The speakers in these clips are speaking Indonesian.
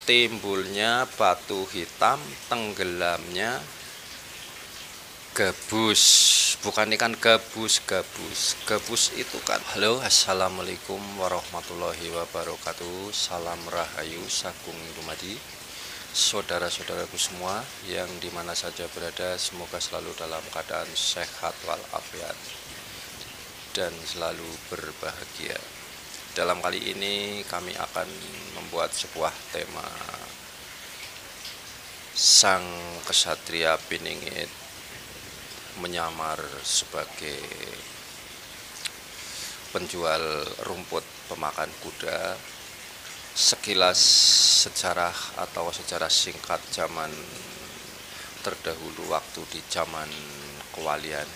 timbulnya batu hitam, tenggelamnya gabus. Bukan ikan gabus, gabus itu kan. Halo, assalamualaikum warahmatullahi wabarakatuh. Salam rahayu sagung dumadi. Saudara-saudaraku semua yang dimana saja berada, semoga selalu dalam keadaan sehat walafiat dan selalu berbahagia. Dalam kali ini kami akan membuat sebuah tema Sang Kesatria Piningit menyamar sebagai penjual rumput pemakan kuda. Sekilas sejarah atau sejarah singkat zaman terdahulu waktu di zaman kewalian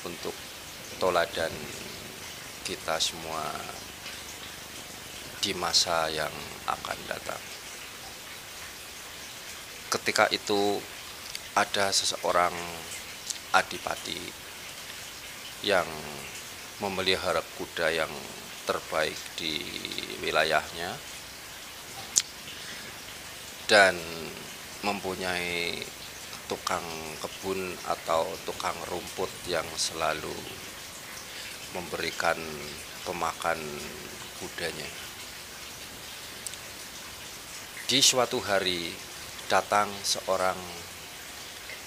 untuk toladan kita semua di masa yang akan datang. Ketika itu ada seseorang adipati yang memelihara kuda yang terbaik di wilayahnya dan mempunyai tukang kebun atau tukang rumput yang selalu memberikan pemakan kudanya. Di suatu hari datang seorang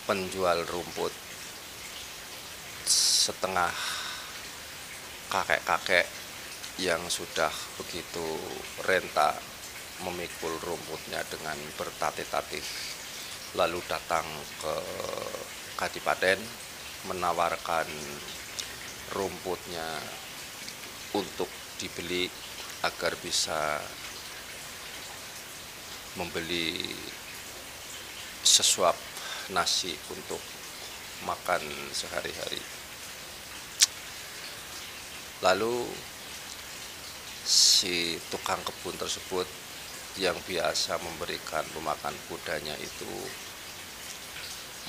penjual rumput setengah kakek-kakek yang sudah begitu renta memikul rumputnya dengan bertatih-tatih, lalu datang ke kadipaten menawarkan rumputnya untuk dibeli agar bisa membeli sesuap nasi untuk makan sehari-hari. Lalu si tukang kebun tersebut yang biasa memberikan pemakan kudanya itu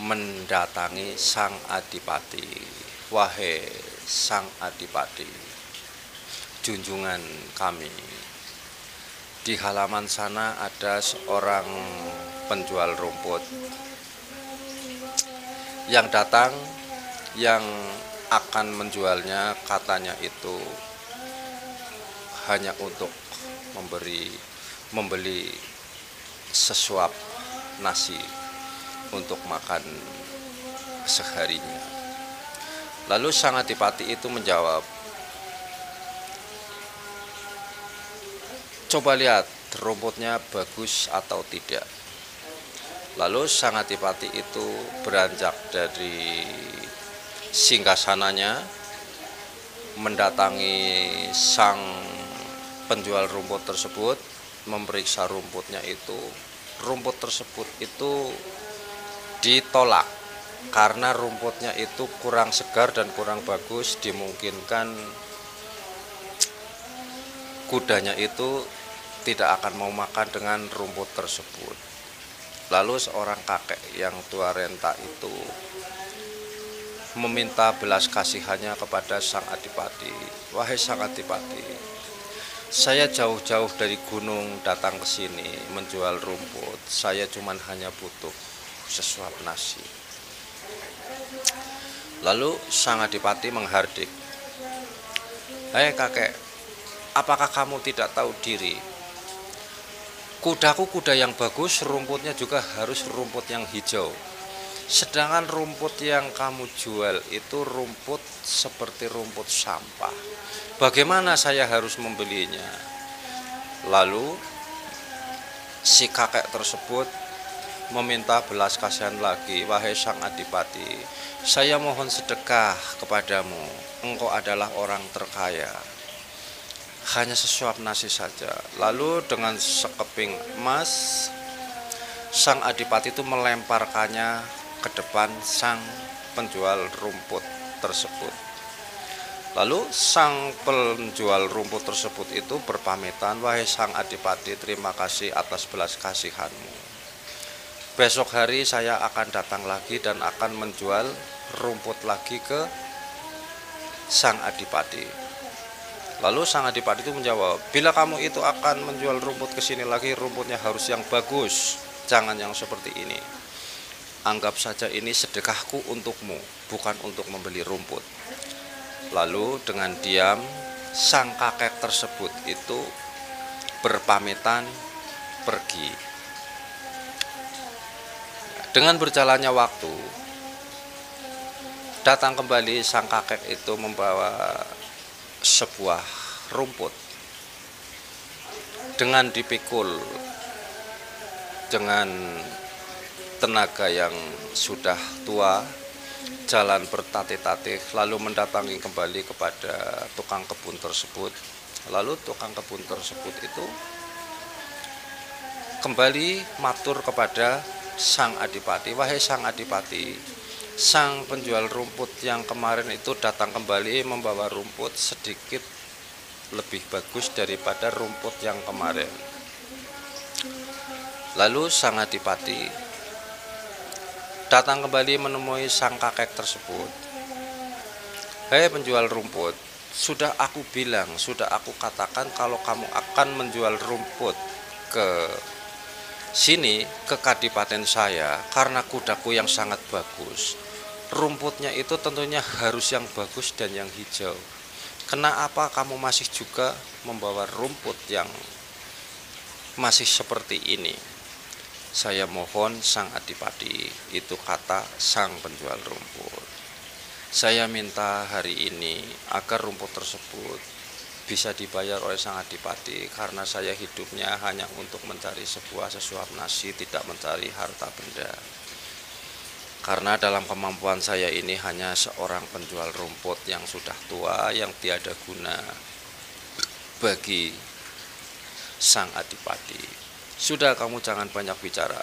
mendatangi sang adipati. Wahai sang adipati, junjungan kami, di halaman sana ada seorang penjual rumput yang datang, yang akan menjualnya, katanya itu hanya untuk membeli sesuap nasi untuk makan seharinya. Lalu sang adipati itu menjawab, coba lihat rumputnya bagus atau tidak. Lalu sang adipati itu beranjak dari singgasananya mendatangi sang penjual rumput tersebut, memeriksa rumputnya itu. Rumput tersebut itu ditolak karena rumputnya itu kurang segar dan kurang bagus, dimungkinkan kudanya itu tidak akan mau makan dengan rumput tersebut. Lalu seorang kakek yang tua renta itu meminta belas kasihannya kepada sang adipati. Wahai sang adipati, saya jauh-jauh dari gunung datang ke sini menjual rumput. Saya cuman hanya butuh sesuap nasi. Lalu sang adipati menghardik, hai kakek, apakah kamu tidak tahu diri? Kudaku kuda yang bagus, rumputnya juga harus rumput yang hijau. Sedangkan rumput yang kamu jual itu rumput seperti rumput sampah. Bagaimana saya harus membelinya? Lalu si kakek tersebut meminta belas kasihan lagi. Wahai sang adipati, saya mohon sedekah kepadamu. Engkau adalah orang terkaya. Hanya sesuap nasi saja. Lalu dengan sekeping emas, sang adipati itu melemparkannya ke depan sang penjual rumput tersebut. Lalu sang penjual rumput tersebut itu berpamitan, wahai sang adipati, terima kasih atas belas kasihanmu. Besok hari saya akan datang lagi dan akan menjual rumput lagi ke sang adipati. Lalu sang adipati itu menjawab, bila kamu itu akan menjual rumput ke sini lagi, rumputnya harus yang bagus, jangan yang seperti ini. Anggap saja ini sedekahku untukmu, bukan untuk membeli rumput. Lalu dengan diam, sang kakek tersebut itu berpamitan pergi. Dengan berjalannya waktu, datang kembali sang kakek itu membawa sebuah rumput dengan dipikul dengan tenaga yang sudah tua, jalan bertatih-tatih, lalu mendatangi kembali kepada tukang kebun tersebut. Lalu tukang kebun tersebut itu kembali matur kepada sang adipati, wahai sang adipati, sang penjual rumput yang kemarin itu datang kembali membawa rumput sedikit lebih bagus daripada rumput yang kemarin. Lalu sang adipati datang kembali menemui sang kakek tersebut. Hei penjual rumput, sudah aku bilang, sudah aku katakan kalau kamu akan menjual rumput ke sini, ke kadipaten saya, karena kudaku yang sangat bagus. Rumputnya itu tentunya harus yang bagus dan yang hijau. Kenapa kamu masih juga membawa rumput yang masih seperti ini? Saya mohon sang adipati, itu kata sang penjual rumput. Saya minta hari ini agar rumput tersebut bisa dibayar oleh sang adipati, karena saya hidupnya hanya untuk mencari sesuap nasi, tidak mencari harta benda. Karena dalam kemampuan saya ini hanya seorang penjual rumput yang sudah tua, yang tiada guna bagi sang adipati. Sudah, kamu jangan banyak bicara.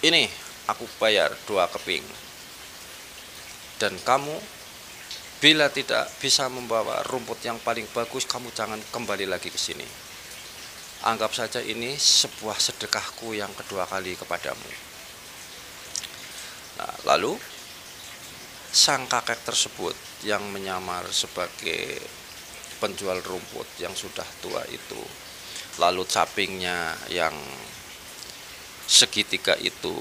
Ini aku bayar 2 keping. Dan kamu bila tidak bisa membawa rumput yang paling bagus, kamu jangan kembali lagi ke sini. Anggap saja ini sebuah sedekahku yang kedua kali kepadamu. Nah, lalu sang kakek tersebut yang menyamar sebagai penjual rumput yang sudah tua itu, lalu capingnya yang segitiga itu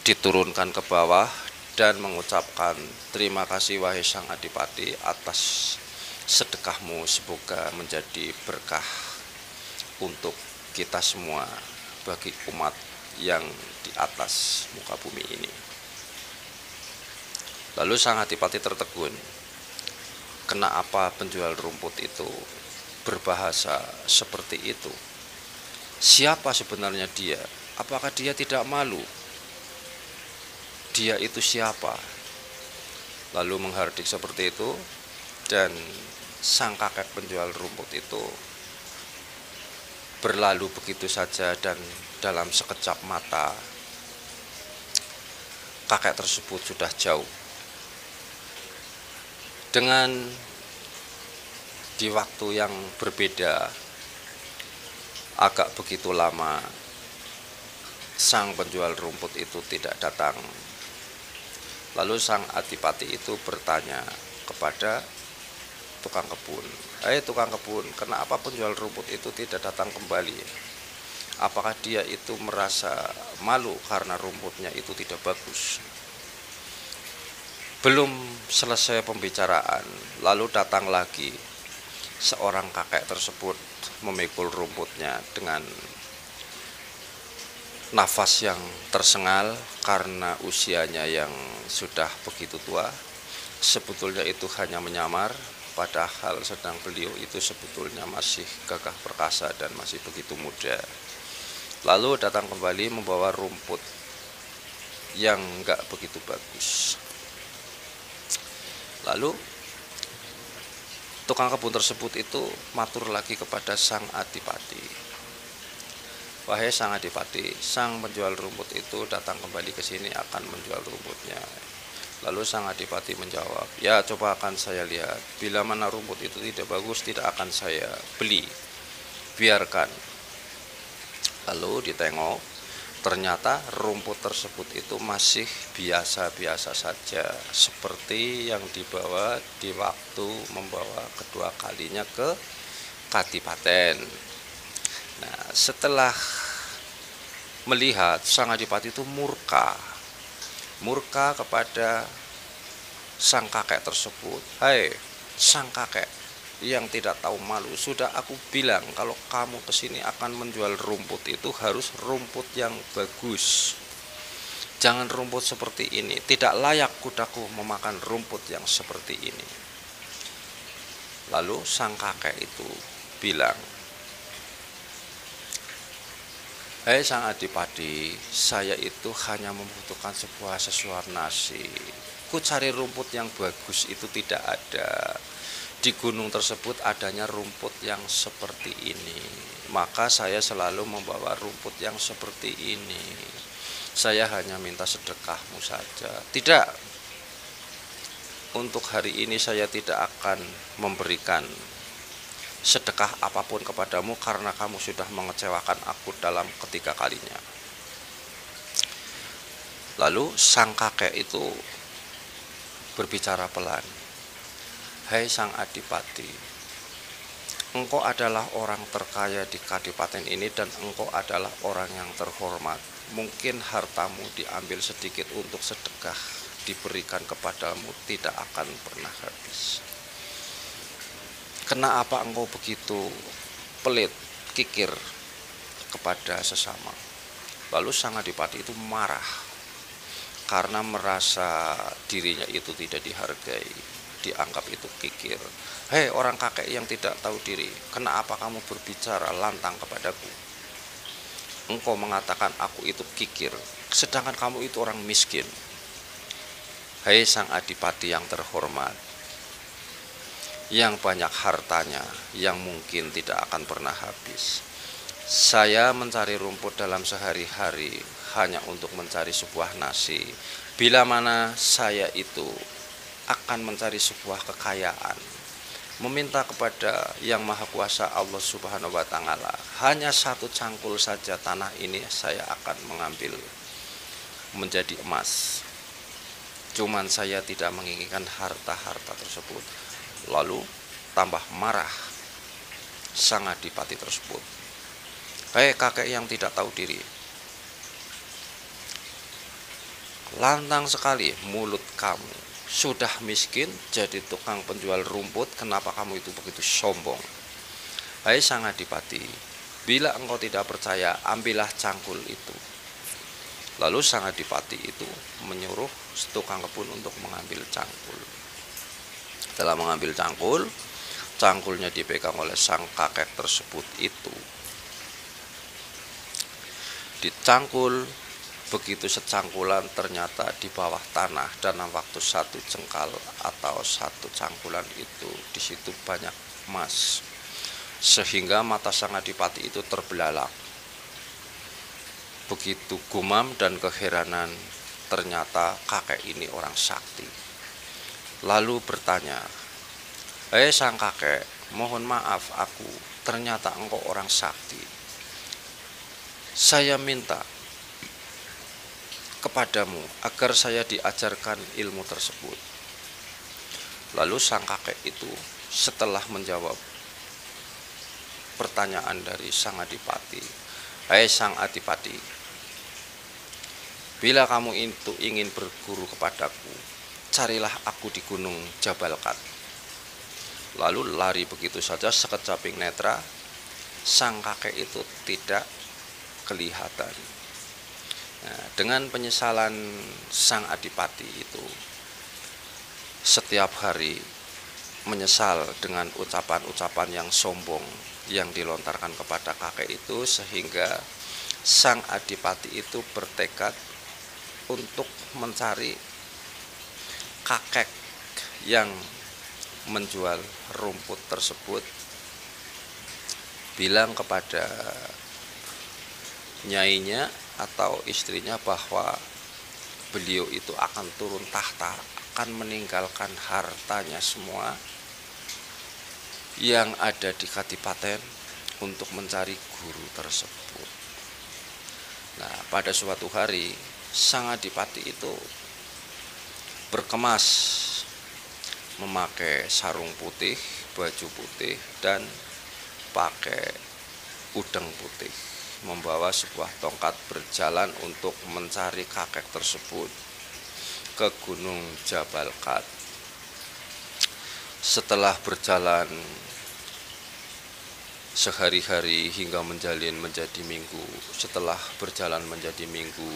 diturunkan ke bawah dan mengucapkan, terima kasih wahai sang adipati atas sedekahmu, semoga menjadi berkah untuk kita semua bagi umat yang di atas muka bumi ini. Lalu sang adipati tertegun, kenapa penjual rumput itu berbahasa seperti itu? Siapa sebenarnya dia? Apakah dia tidak malu? Dia itu siapa? Lalu menghardik seperti itu, dan sang kakek penjual rumput itu berlalu begitu saja, dan dalam sekejap mata kakek tersebut sudah jauh. Dengan di waktu yang berbeda, agak begitu lama, sang penjual rumput itu tidak datang. Lalu sang adipati itu bertanya kepada tukang kebun, tukang kebun, kenapa penjual rumput itu tidak datang kembali? Apakah dia itu merasa malu karena rumputnya itu tidak bagus? Belum selesai pembicaraan, lalu datang lagi seorang kakek tersebut memikul rumputnya dengan nafas yang tersengal karena usianya yang sudah begitu tua. Sebetulnya itu hanya menyamar, padahal sedang beliau itu sebetulnya masih gagah perkasa dan masih begitu muda. Lalu datang kembali membawa rumput yang enggak begitu bagus. Lalu tukang kebun tersebut itu matur lagi kepada sang adipati, wahai sang adipati, sang penjual rumput itu datang kembali ke sini akan menjual rumputnya. Lalu sang adipati menjawab, ya coba akan saya lihat, bila mana rumput itu tidak bagus tidak akan saya beli, biarkan. Lalu ditengok, ternyata rumput tersebut itu masih biasa-biasa saja, seperti yang dibawa di waktu membawa kedua kalinya ke kadipaten. Nah, setelah melihat sang adipati itu murka kepada sang kakek tersebut. Hai, sang kakek yang tidak tahu malu, sudah aku bilang kalau kamu kesini akan menjual rumput itu harus rumput yang bagus. Jangan rumput seperti ini, tidak layak kudaku memakan rumput yang seperti ini. Lalu sang kakek itu bilang, "Hei sang adipati, saya itu hanya membutuhkan sebuah sesuap nasi. Ku cari rumput yang bagus itu tidak ada. Di gunung tersebut adanya rumput yang seperti ini. Maka saya selalu membawa rumput yang seperti ini. Saya hanya minta sedekahmu saja. Tidak, untuk hari ini saya tidak akan memberikan sedekah apapun kepadamu karena kamu sudah mengecewakan aku dalam ketiga kalinya." Lalu sang kakek itu berbicara pelan, "Hai sang adipati, engkau adalah orang terkaya di kadipaten ini dan engkau adalah orang yang terhormat. Mungkin hartamu diambil sedikit untuk sedekah diberikan kepadamu tidak akan pernah habis. Kenapa engkau begitu pelit, kikir kepada sesama?" Lalu sang adipati itu marah karena merasa dirinya itu tidak dihargai, dianggap itu kikir. "Hei orang kakek yang tidak tahu diri, kenapa kamu berbicara lantang kepadaku? Engkau mengatakan aku itu kikir, sedangkan kamu itu orang miskin. Hei sang adipati yang terhormat, yang banyak hartanya, yang mungkin tidak akan pernah habis. Saya mencari rumput dalam sehari-hari hanya untuk mencari sebuah nasi. Bila mana saya itu akan mencari sebuah kekayaan, meminta kepada Yang Maha Kuasa Allah Subhanahu wa Ta'ala, hanya satu cangkul saja tanah ini saya akan mengambil menjadi emas. Cuman saya tidak menginginkan harta-harta tersebut." Lalu tambah marah sang adipati tersebut. "Hei kakek yang tidak tahu diri, lantang sekali mulut kamu. Sudah miskin jadi tukang penjual rumput, kenapa kamu itu begitu sombong? Hai sang adipati, bila engkau tidak percaya, ambillah cangkul itu." Lalu sang adipati itu menyuruh tukang kebun untuk mengambil cangkul. Setelah mengambil cangkul, cangkulnya dipegang oleh sang kakek tersebut itu. Dicangkul, begitu secangkulan ternyata di bawah tanah dalam waktu satu jengkal atau satu cangkulan itu di situ banyak emas, sehingga mata sang adipati itu terbelalak. Begitu gumam dan keheranan, ternyata kakek ini orang sakti. Lalu bertanya, "Hei sang kakek, mohon maaf aku, ternyata engkau orang sakti. Saya minta kepadamu agar saya diajarkan ilmu tersebut." Lalu sang kakek itu setelah menjawab pertanyaan dari sang adipati, "Hai sang adipati, bila kamu itu ingin berguru kepadaku, carilah aku di gunung Jabal Qad." Lalu lari begitu saja, sekejaping netra sang kakek itu tidak kelihatan. Nah, dengan penyesalan sang adipati itu setiap hari menyesal dengan ucapan-ucapan yang sombong yang dilontarkan kepada kakek itu, sehingga sang adipati itu bertekad untuk mencari kakek yang menjual rumput tersebut, bilang kepada nyainya atau istrinya bahwa beliau itu akan turun tahta, akan meninggalkan hartanya semua yang ada di kadipaten untuk mencari guru tersebut. Nah, pada suatu hari sang adipati itu berkemas memakai sarung putih, baju putih, dan pakai udeng putih, membawa sebuah tongkat berjalan untuk mencari kakek tersebut ke Gunung Jabal Qad. Setelah berjalan sehari-hari hingga menjadi minggu, setelah berjalan menjadi minggu,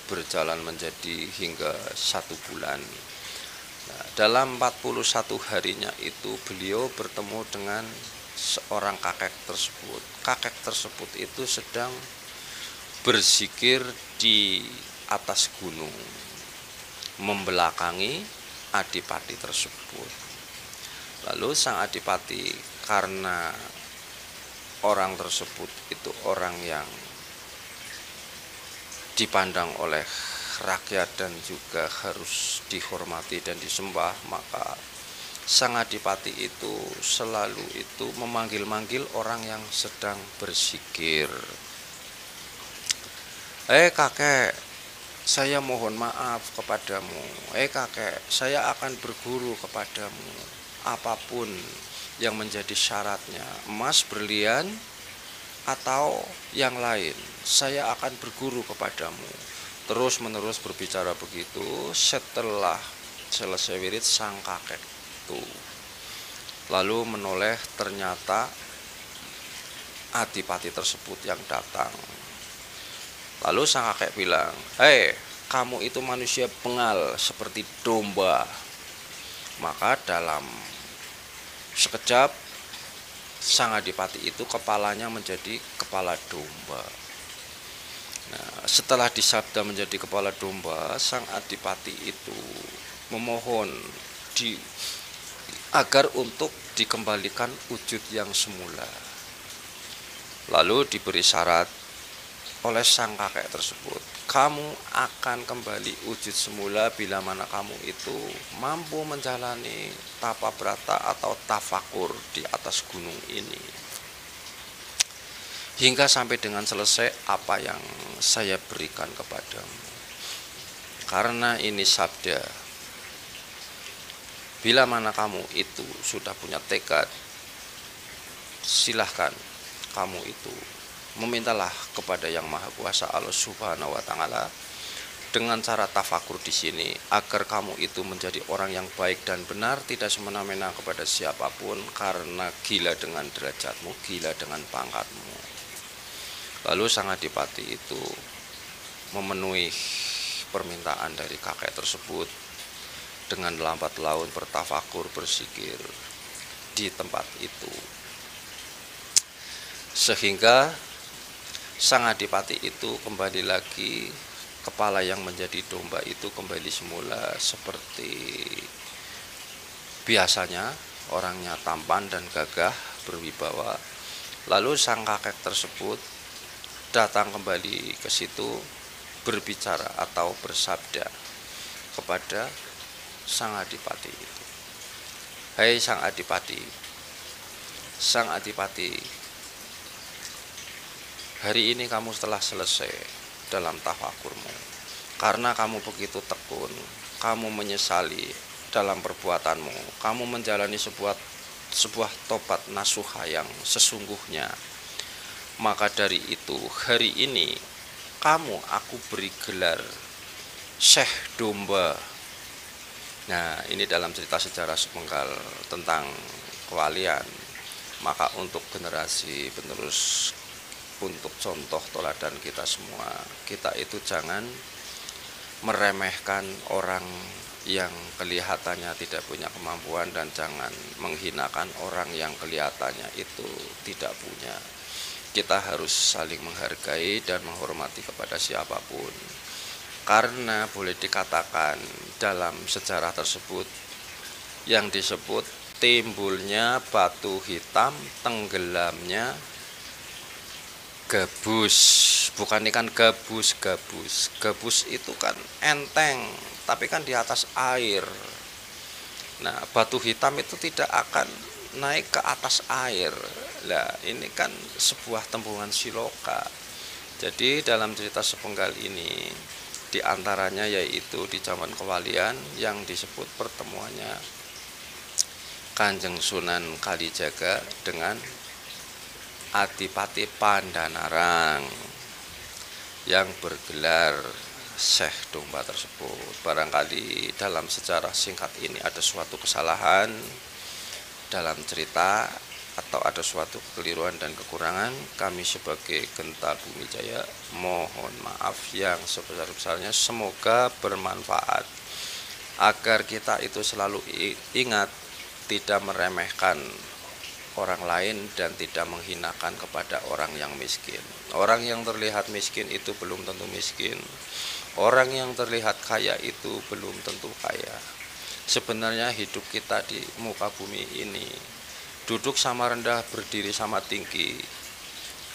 berjalan menjadi hingga 1 bulan. Nah, dalam 41 harinya itu beliau bertemu dengan seorang kakek tersebut. Kakek tersebut itu sedang berzikir di atas gunung, membelakangi adipati tersebut. Lalu sang adipati, karena orang tersebut itu orang yang dipandang oleh rakyat dan juga harus dihormati dan disembah, maka sang adipati itu selalu itu memanggil-manggil orang yang sedang berzikir. Kakek, saya mohon maaf kepadamu. Kakek, saya akan berguru kepadamu. Apapun yang menjadi syaratnya, emas, berlian, atau yang lain, saya akan berguru kepadamu. Terus menerus berbicara begitu. Setelah selesai wirid, sang kakek itu lalu menoleh, ternyata adipati tersebut yang datang. Lalu sang kakek bilang, kamu itu manusia bengal seperti domba. Maka dalam sekejap sang adipati itu kepalanya menjadi kepala domba. Nah, setelah disabda menjadi kepala domba, sang adipati itu memohon agar untuk dikembalikan wujud yang semula. Lalu diberi syarat oleh sang kakek tersebut, kamu akan kembali wujud semula bila mana kamu itu mampu menjalani tapa brata atau tafakur di atas gunung ini, hingga sampai dengan selesai apa yang saya berikan kepadamu. Karena ini sabda, bila mana kamu itu sudah punya tekad, silahkan kamu itu memintalah kepada Yang Maha Kuasa Allah Subhanahu wa Ta'ala dengan cara tafakur di sini, agar kamu itu menjadi orang yang baik dan benar, tidak semena-mena kepada siapapun, karena gila dengan derajatmu, gila dengan pangkatmu. Lalu sang adipati itu memenuhi permintaan dari kakek tersebut dengan lambat laun bertafakur, berzikir di tempat itu, sehingga sang adipati itu kembali lagi, kepala yang menjadi domba itu kembali semula seperti biasanya, orangnya tampan dan gagah, berwibawa. Lalu sang kakek tersebut datang kembali ke situ, berbicara atau bersabda kepada sang adipati itu, sang adipati, hari ini kamu telah selesai dalam tafakurmu. Karena kamu begitu tekun, kamu menyesali dalam perbuatanmu, kamu menjalani sebuah tobat nasuha yang sesungguhnya, maka dari itu hari ini aku beri gelar Syekh Domba. Nah, ini dalam cerita sejarah sepenggal tentang kewalian. Maka untuk generasi penerus, untuk contoh teladan kita semua, kita itu jangan meremehkan orang yang kelihatannya tidak punya kemampuan, dan jangan menghinakan orang yang kelihatannya itu tidak punya. Kita harus saling menghargai dan menghormati kepada siapapun, karena boleh dikatakan dalam sejarah tersebut yang disebut timbulnya batu hitam, tenggelamnya gabus. Bukan ikan gabus. Gabus itu kan enteng, tapi kan di atas air. Nah, batu hitam itu tidak akan naik ke atas air. Nah, ini kan sebuah tembungan siloka. Jadi dalam cerita sepenggal ini, diantaranya yaitu di zaman kewalian yang disebut pertemuannya Kanjeng Sunan Kalijaga dengan Adipati Pandanarang yang bergelar Syekh Domba tersebut. Barangkali dalam sejarah singkat ini ada suatu kesalahan dalam cerita atau ada suatu kekeliruan dan kekurangan. Kami sebagai Genta Bumi Jaya mohon maaf yang sebesar-besarnya. Semoga bermanfaat agar kita itu selalu ingat tidak meremehkan orang lain dan tidak menghinakan kepada orang yang miskin. Orang yang terlihat miskin itu belum tentu miskin. Orang yang terlihat kaya itu belum tentu kaya. Sebenarnya hidup kita di muka bumi ini, duduk sama rendah, berdiri sama tinggi,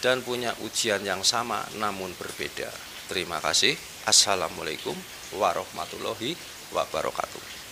dan punya ujian yang sama namun berbeda. Terima kasih. Assalamualaikum warahmatullahi wabarakatuh.